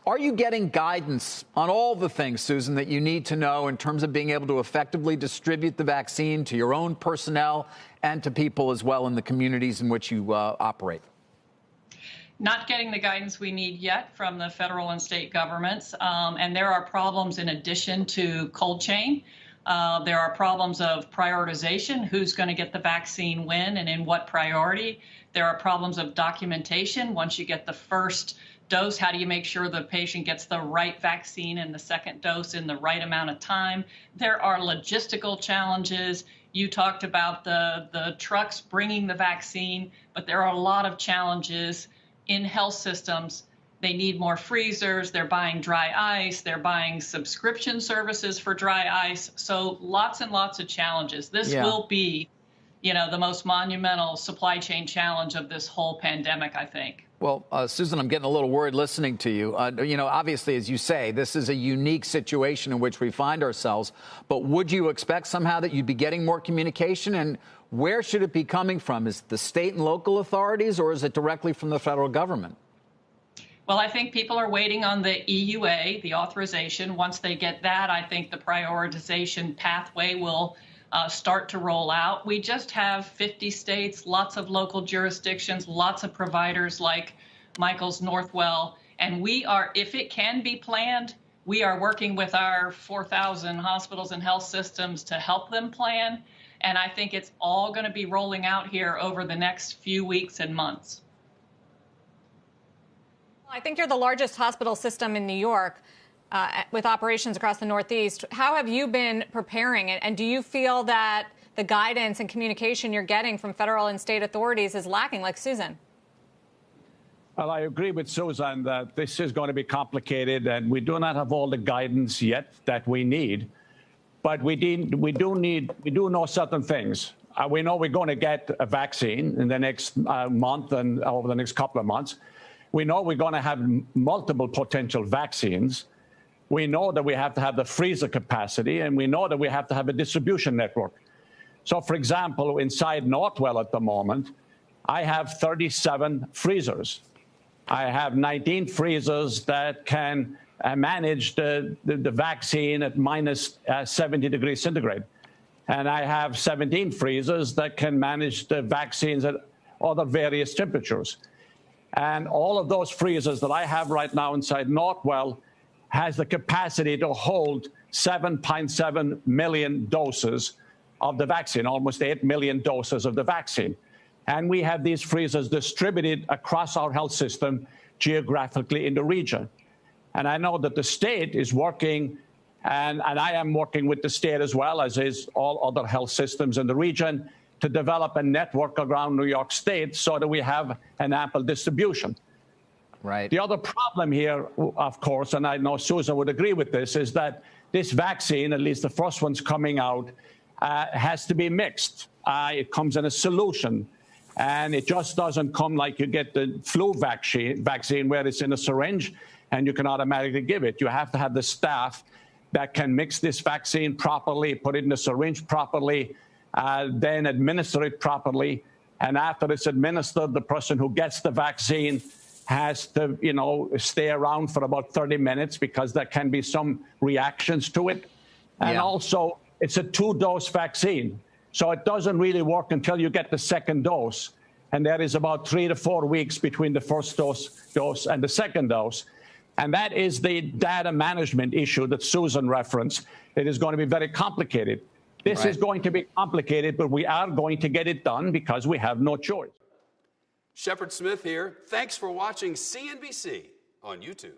Are you getting guidance on all the things, Susan, that you need to know in terms of being able to effectively distribute the vaccine to your own personnel and to people as well in the communities in which you operate? Not getting the guidance we need yet from the federal and state governments. And there are problems in addition to cold chain. There are problems of prioritization, who's going to get the vaccine when and in what priority. There are problems of documentation. Once you get the first dose, how do you make sure the patient gets the right vaccine and the second dose in the right amount of time? There are logistical challenges. You talked about the trucks bringing the vaccine, but there are a lot of challenges in health systems. They need more freezers. They're buying dry ice. They're buying subscription services for dry ice. So lots and lots of challenges. This will be, the most monumental supply chain challenge of this whole pandemic, I think. Well, Susan, I'm getting a little worried listening to you. Obviously, as you say, this is a unique situation in which we find ourselves. But would you expect somehow that you'd be getting more communication? And where should it be coming from? Is it the state and local authorities, or is it directly from the federal government? Well, I think people are waiting on the EUA, the authorization. Once they get that, I think the prioritization pathway will start to roll out. We just have 50 states, lots of local jurisdictions, lots of providers like Michael's Northwell. And we are, if it can be planned, we are working with our 4,000 hospitals and health systems to help them plan. And I think it's all going to be rolling out here over the next few weeks and months. I think you're the largest hospital system in New York with operations across the Northeast. How have you been preparing it? And do you feel that the guidance and communication you're getting from federal and state authorities is lacking, like Susan? Well, I agree with Susan that this is going to be complicated, and we do not have all the guidance yet that we need. But we do know certain things. We know we're going to get a vaccine in the next month and over the next couple of months. We know we're going to have multiple potential vaccines. We know that we have to have the freezer capacity, and we know that we have to have a distribution network. So, for example, inside Northwell at the moment, I have 37 freezers. I have 19 freezers that can manage the vaccine at minus 70 degrees centigrade. And I have 17 freezers that can manage the vaccines at other various temperatures. And all of those freezers that I have right now inside Northwell has the capacity to hold 7.7 million doses of the vaccine, almost 8 million doses of the vaccine. And we have these freezers distributed across our health system geographically in the region. And I know that the state is working, and I am working with the state as well, as is all other health systems in the region, to develop a network around New York State so that we have an ample distribution. Right. The other problem here, of course, and I know Susan would agree with this, is that this vaccine, at least the first one's coming out, has to be mixed. It comes in a solution. And it just doesn't come like you get the flu vaccine where it's in a syringe and you can automatically give it. You have to have the staff that can mix this vaccine properly, put it in a syringe properly, then administer it properly. And after it's administered, the person who gets the vaccine has to, stay around for about 30 minutes because there can be some reactions to it. And also, it's a 2-dose vaccine. So it doesn't really work until you get the second dose. And there is about 3 to 4 weeks between the first dose and the second dose. And that is the data management issue that Susan referenced. It is going to be very complicated. This is going to be complicated, but we are going to get it done because we have no choice. Shepard Smith here. Thanks for watching CNBC on YouTube.